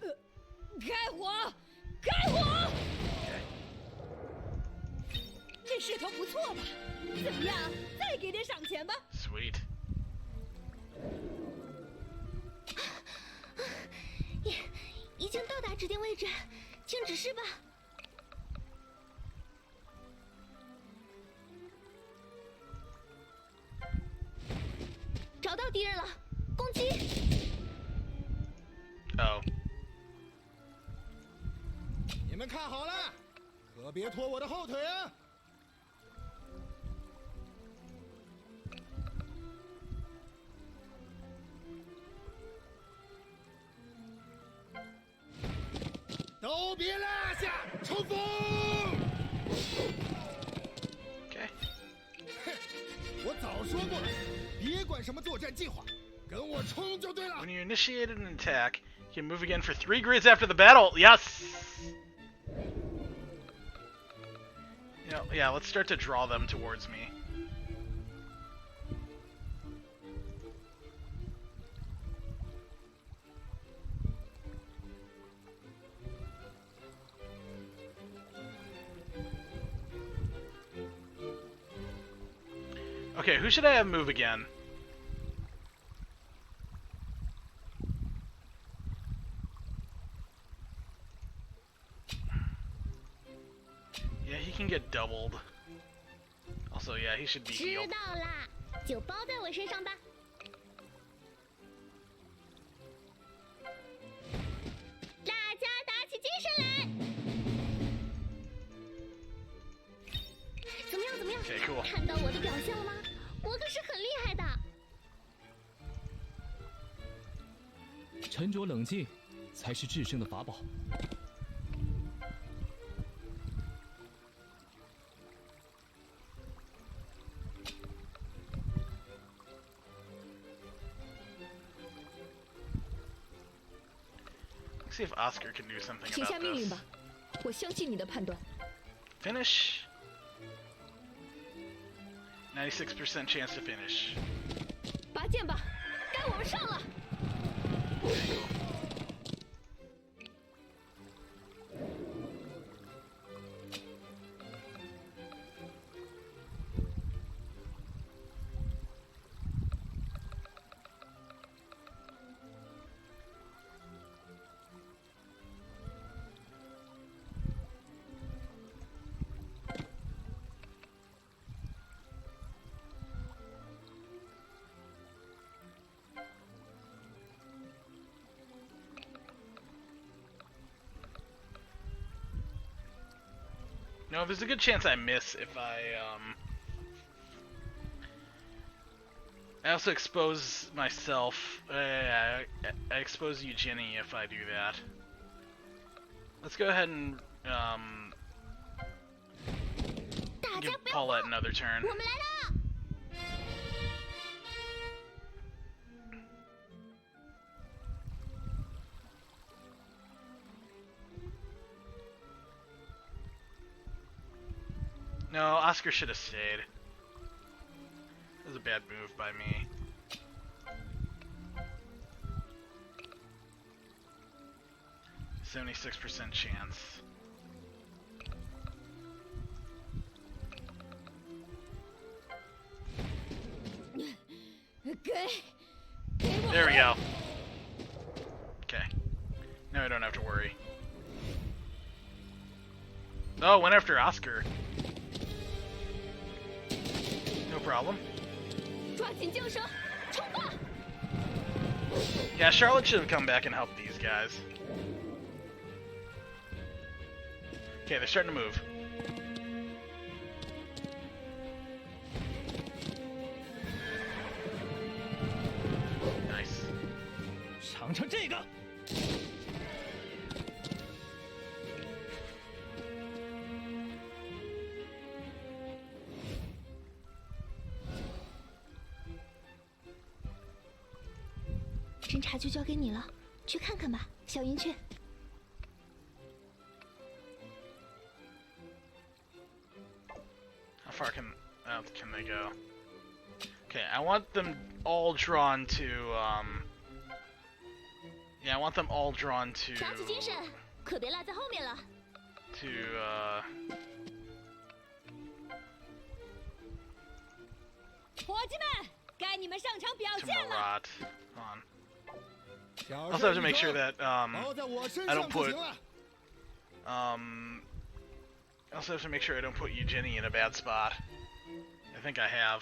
Uh, 开火！开火！这势头不错吧？怎么样？再给点赏钱吧。 Sweet. 已经到达指定位置，请指示吧。找到敌人了，攻击！ Oh. 你们看好了，可别拖我的后腿啊！ Okay. 都别落下，冲锋！ Okay. 我早说过了，别管什么作战计划，跟我冲就对了。 When you initiate an attack, you can move again for 3 grids after the battle. Yes! Yeah, let's start to draw them towards me. Okay, who should I have move again? Yeah, he can get doubled. Also, yeah, he should be 知 healed. 道啦，就包在我身上吧。大家打起精神来！怎么样？怎么样？ Okay, cool. 看到我的表现了吗？我可是很厉害的。沉着冷静，才是制胜的法宝。 See if Oscar can do something 请下 about 命令 this. 吧，我相信你的判断。 Finish. 96% chance to finish. 拔剑吧，该我们上了。 No, there's a good chance I miss if I also expose myself. I expose Eugenie if I do that. Let's go ahead and 大 give 家不要 Paulette another turn. 我们来了！ No, Oscar should have stayed. That was a bad move by me. %76% chance. There we go. Okay. Now I don't have to worry. Oh, went after Oscar. No problem. 抓紧缰绳，冲吧！ Yeah, Charlotte should have come back and helped these guys. Okay, they're starting to move. Nice. 尝尝这个。 侦查就交给你了，去看看吧，小云雀。 How far can they go? Okay, I want them all drawn to yeah, I want them all drawn to 打起精神，可别落在后面了。 to 伙计们，该你们上场表 to 现了。 Marat. Hold on. 小 Also 事 have to 一 make sure 桩 that 包在我身 I 上 don't 就 put 行了。 I also have to make sure I don't put Eugenie in a bad spot. I think I have.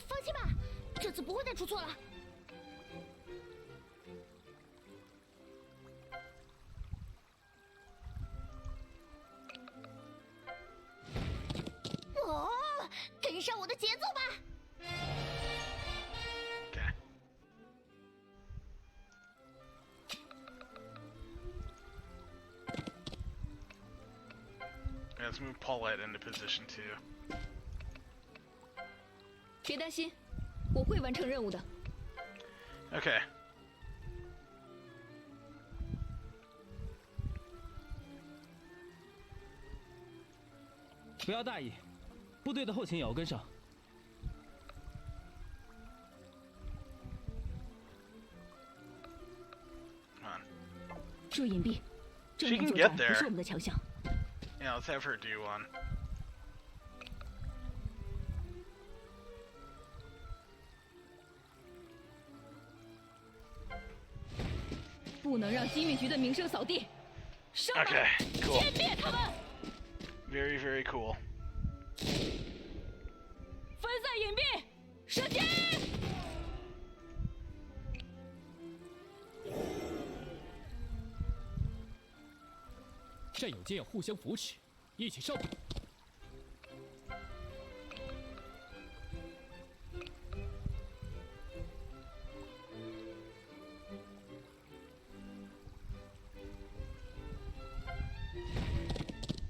放心吧，这次不会再出错了。 Okay, 跟上我的节奏吧。Okay. Let's move Paulette into position 2. 别担心，我会完成任务的。 Okay. 不要大意，部队的后勤也要跟上。 Come on. 注意隐蔽，正 She 面 can 作 get 战不 there. 是我们的强项。 Yeah, let's have her do one. 不能让机密局的名声扫地。上吧 Okay, cool. 歼灭他们！ Very, very cool. 分散隐蔽，射击！战友间要互相扶持，一起上。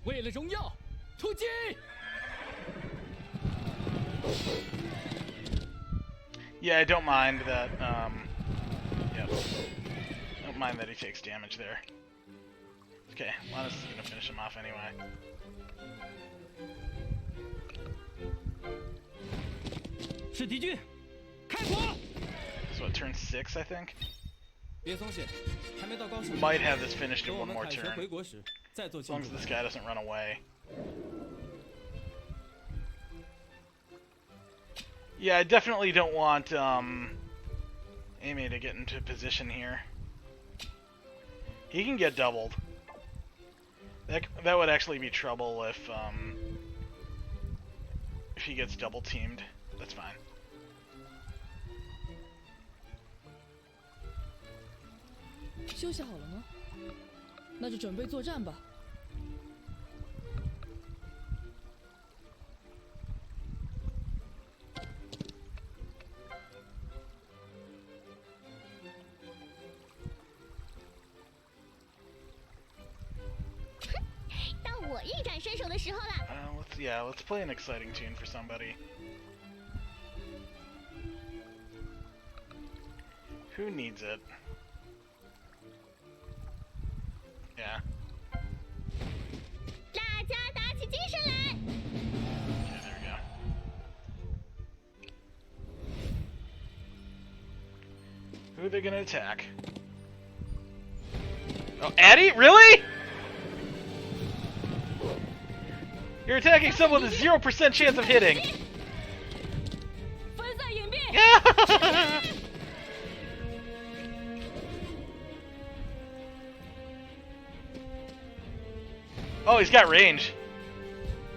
为了荣耀，突击！ Yeah, I don't mind that, yep. Don't mind that he takes damage there. Okay, Lannis is gonna finish him off anyway. 是敌军，开火！ So it turns 6, I think? 别松懈，还没到高兴。 Might have this finished 等 in 我 one 们 more 凯旋 turn. 回国时再做 As 庆 long 祝 as。this guy doesn't run away. Yeah, I definitely don't want, Amy to get into position here. He can get doubled. That would actually be trouble if he gets double teamed. That's fine. 休息好了吗？那就准备作战吧。到我一展身手的时候了。Let's play an exciting tune for somebody. Who needs it? Yeah. 大家打起精神来！ Okay, there we go. Who are they gonna attack? Oh, Addie? Really? You're attacking someone with a 0% chance of hitting. 分散隐蔽。 Oh, he's got range.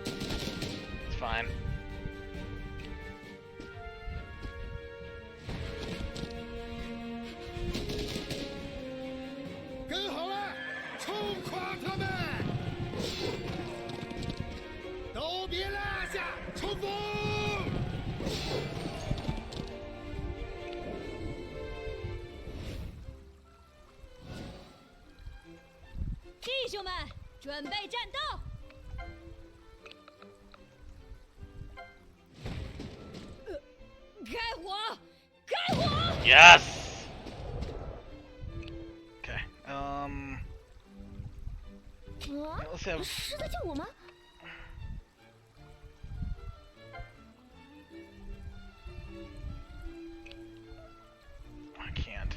It's fine. “跟好了，冲垮他们！都别落下，冲锋！” 弟兄们，准备战斗！开火！开火！ Yes. Okay. let's have. 是在叫我吗？ I can't.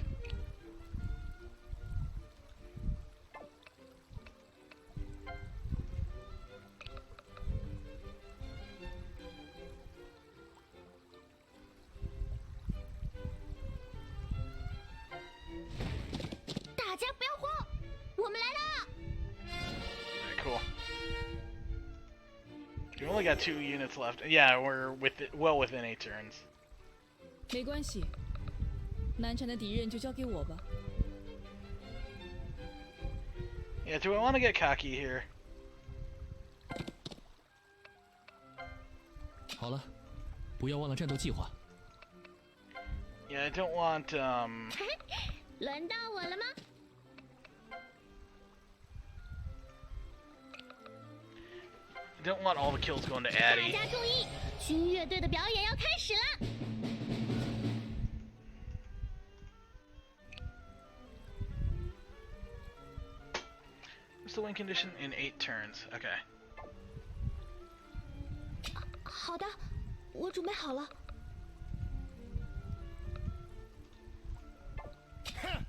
Very cool. We only got 2 units left. Yeah, we're well within 8 turns. 没关系，难缠的敌人就交给我吧。 Yeah, do I want to get cocky here? 好了，不要忘了战斗计划。 Yeah, I don't want, 轮到我了吗？ I don't want all the kills going to 大 Addie. 家注意，军乐队的表演要开始了。 What's the win condition? In 8 turns. Okay. 好的，我准备好了。哼，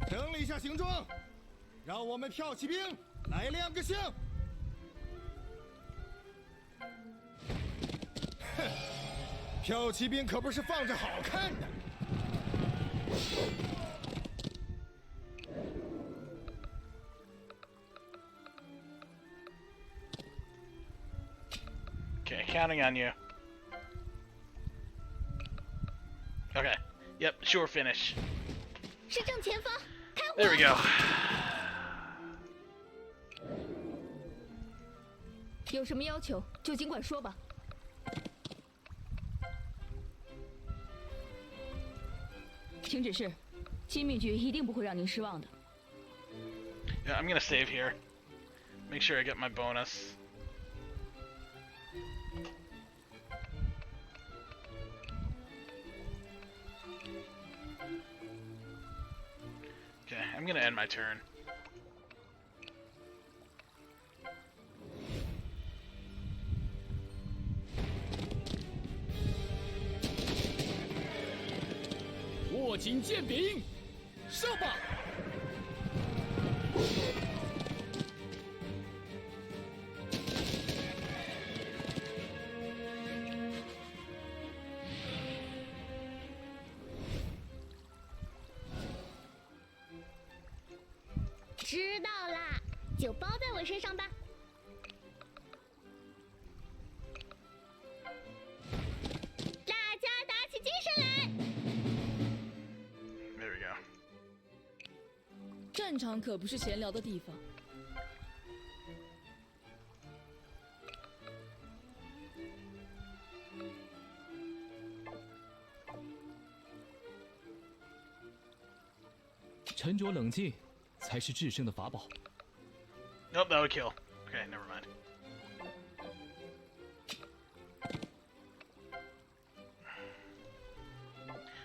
整理一下行装，让我们跳骑兵来亮个相。哼，跳骑兵可不是放着好看的。 Okay, counting on you. Okay. Yep, sure finish. 是正前方，开火！ There we go. 有什么要求就尽管说吧。请指示，亲密局一定不会让您失望的。 Yeah, I'm gonna save here. Make sure I get my bonus. Okay, I'm gonna end my turn. “握紧剑柄，上吧！” 知道啦，就包在我身上吧。大家打起精神来！ There we go. 战场可不是闲聊的地方。 沉着冷静，才是制胜的法宝。 Nope, that would kill. Okay, never mind.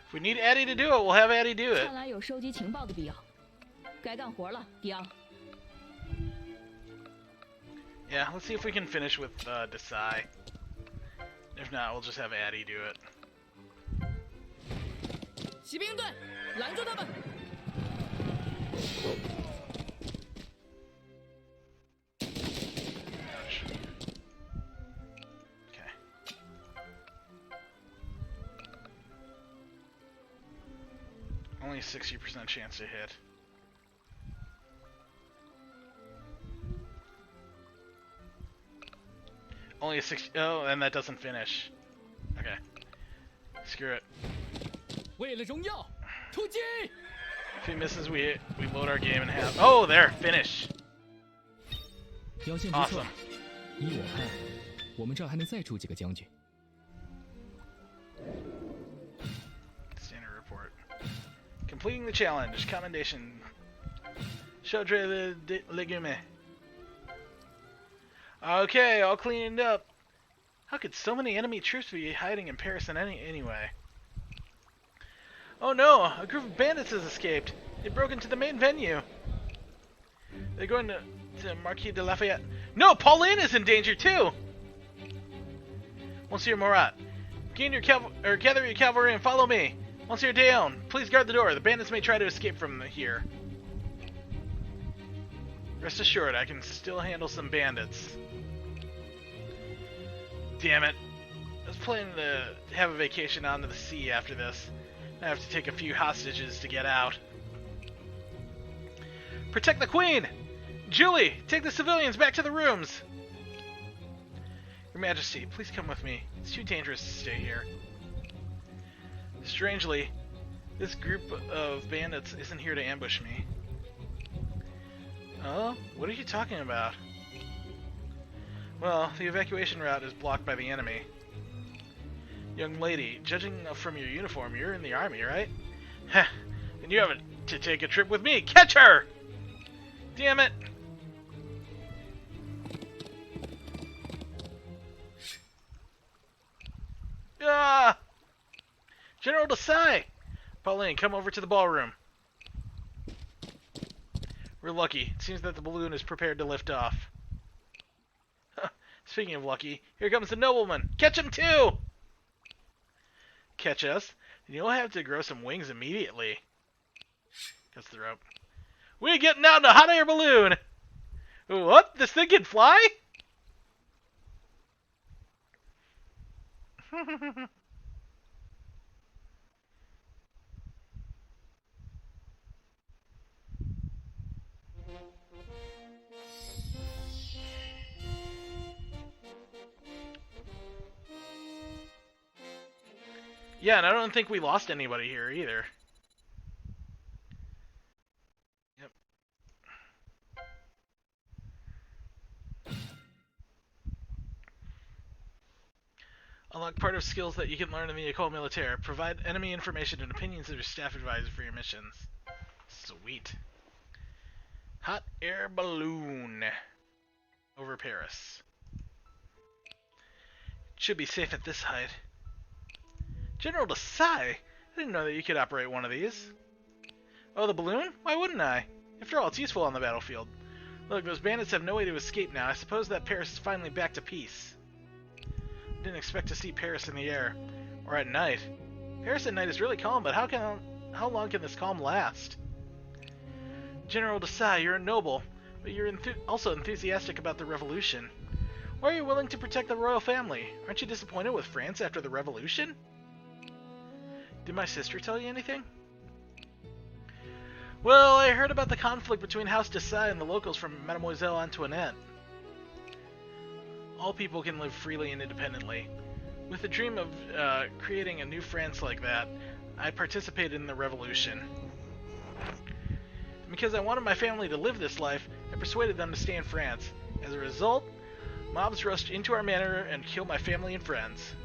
If we need Addie to do it, we'll have Addie do it. 看来有收集情报的必要。该干活了，迪昂。 Yeah, let's see if we can finish with Desai. If not, we'll just have Addie do it. 骑兵队，拦住他们！ Ouch. Okay. Only a 60% chance to hit. Only a 60. Oh, and that doesn't finish. Okay. Screw it. 为了荣耀，突击！ If he misses, we load our game in half. Oh, there, finish. 表现不错 Awesome.。依我看，我们这儿还能再出几个将军。 Standard report. Completing the challenge. Commendation. Chaudre de Legume. Okay, all cleaned up. How could so many enemy troops be hiding in Paris anyway? Oh no! A group of bandits has escaped. They broke into the main venue. They're going to Marquis de Lafayette. No! Pauline is in danger too! Monsieur Morat, gather your cavalry and follow me. Monsieur Deon, please guard the door. The bandits may try to escape from here. Rest assured, I can still handle some bandits. Damn it. I was planning to have a vacation onto the sea after this. I have to take a few hostages to get out. Protect the Queen! Julie, take the civilians back to the rooms! Your Majesty, please come with me. It's too dangerous to stay here. Strangely, this group of bandits isn't here to ambush me. Oh? What are you talking about? Well, the evacuation route is blocked by the enemy. Young lady, judging from your uniform, you're in the army, right? Heh, then you have to take a trip with me. Catch her! Damn it! Ah! General Desai! Pauline, come over to the ballroom. We're lucky. It seems that the balloon is prepared to lift off. Speaking of lucky, here comes the nobleman. Catch him too! Catch us? Then you'll have to grow some wings immediately. Cuts the rope. We're getting out in a hot air balloon! What? This thing can fly? Yeah, and I don't think we lost anybody here either. Yep. Unlock part of skills that you can learn in the Ecole Militaire. Provide enemy information and opinions of your staff advisor for your missions. Sweet. Hot air balloon. Over Paris. Should be safe at this height. General Desai? I didn't know that you could operate one of these. Oh, the balloon? Why wouldn't I? After all, it's useful on the battlefield. Look, those bandits have no way to escape now. I suppose that Paris is finally back to peace. Didn't expect to see Paris in the air. Or at night. Paris at night is really calm, but how long can this calm last? General Desai, you're a noble, but you're also enthusiastic about the revolution. Why are you willing to protect the royal family? Aren't you disappointed with France after the revolution? Did my sister tell you anything? Well, I heard about the conflict between House Desai and the locals from Mademoiselle Antoinette. All people can live freely and independently. With the dream of creating a new France like that, I participated in the revolution. And because I wanted my family to live this life, I persuaded them to stay in France. As a result, mobs rushed into our manor and killed my family and friends.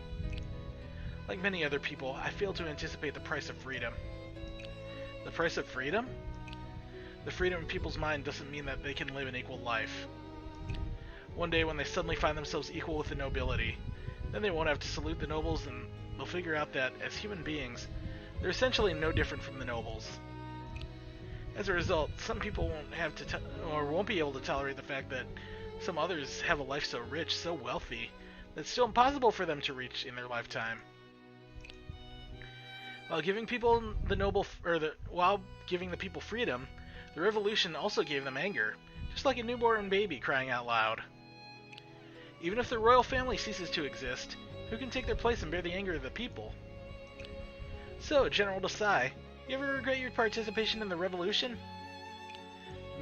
Like many other people, I failed to anticipate the price of freedom. The price of freedom? The freedom in people's mind doesn't mean that they can live an equal life. One day when they suddenly find themselves equal with the nobility, then they won't have to salute the nobles and they'll figure out that, as human beings, they're essentially no different from the nobles. As a result, some people won't be able to tolerate the fact that some others have a life so rich, so wealthy, that it's still impossible for them to reach in their lifetime. While giving people while giving the people freedom, the revolution also gave them anger, just like a newborn baby crying out loud. Even if the royal family ceases to exist, who can take their place and bear the anger of the people? So, General Desai, you ever regret your participation in the revolution?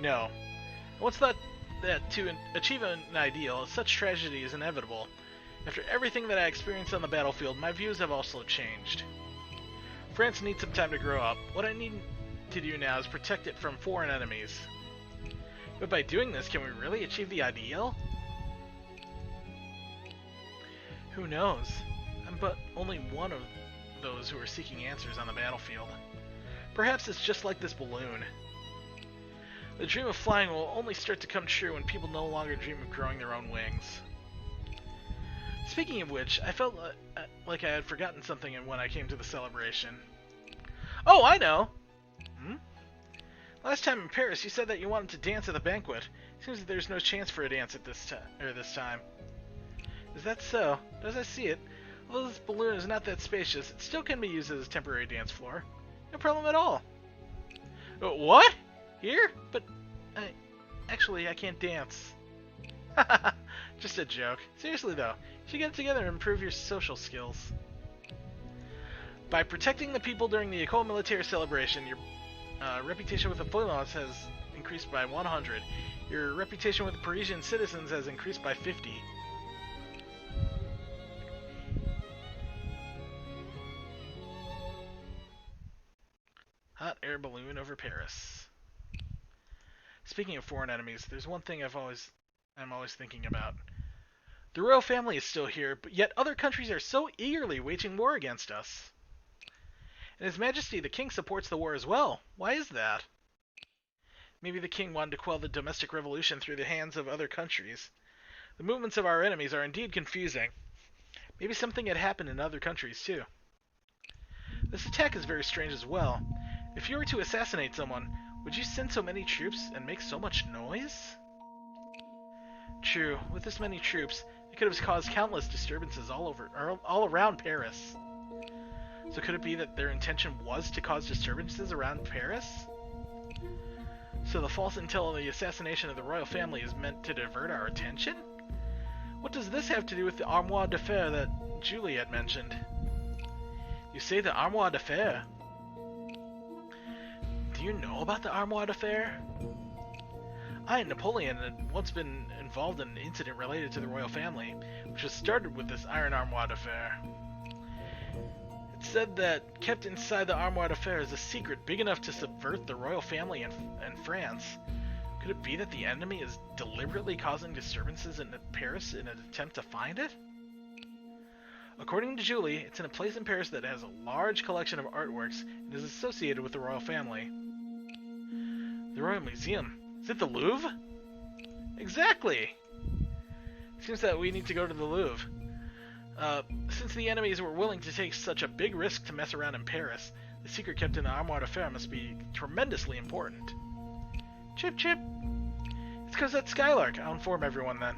No. I once thought that to achieve an ideal, such tragedy is inevitable. After everything that I experienced on the battlefield, my views have also changed. France needs some time to grow up. What I need to do now is protect it from foreign enemies. But by doing this, can we really achieve the ideal? Who knows? I'm but only one of those who are seeking answers on the battlefield. Perhaps it's just like this balloon. The dream of flying will only start to come true when people no longer dream of growing their own wings. Speaking of which, I felt like I had forgotten something when I came to the celebration. Oh, I know! Last time in Paris, you said that you wanted to dance at the banquet. Seems that there's no chance for a dance at this time. Is that so? As I see it, although this balloon is not that spacious, it still can be used as a temporary dance floor. No problem at all. What? Here? But actually, I can't dance. Just a joke. Seriously though, you should get together and improve your social skills. By protecting the people during the Ecole Militaire celebration, your reputation with the Feuillants has increased by 100. Your reputation with the Parisian citizens has increased by 50. Hot air balloon over Paris. Speaking of foreign enemies, there's one thing I'm always thinking about. The royal family is still here, but yet other countries are so eagerly waging war against us. And His Majesty the King supports the war as well. Why is that? Maybe the King wanted to quell the domestic revolution through the hands of other countries. The movements of our enemies are indeed confusing. Maybe something had happened in other countries too. This attack is very strange as well. If you were to assassinate someone, would you send so many troops and make so much noise? True, with this many troops, it could have caused countless disturbances all around Paris. So could it be that their intention was to cause disturbances around Paris? So the false intel of the assassination of the royal family is meant to divert our attention? What does this have to do with the armoire d'affaires that Julie had mentioned? You say the armoire d'affaires? Do you know about the armoire d'affaires? I and Napoleon had once been involved in an incident related to the royal family, which was started with this iron armoire d'affaires. It said that kept inside the armoire d'affaires is a secret big enough to subvert the royal family in France. Could it be that the enemy is deliberately causing disturbances in Paris in an attempt to find it? According to Julie, it's in a place in Paris that has a large collection of artworks and is associated with the royal family. The Royal Museum. Is it the Louvre? Exactly! Seems that we need to go to the Louvre. Since the enemies were willing to take such a big risk to mess around in Paris, the secret kept in the armoire d'affaires must be tremendously important. Chip chip! It's because that Skylark. I'll inform everyone then.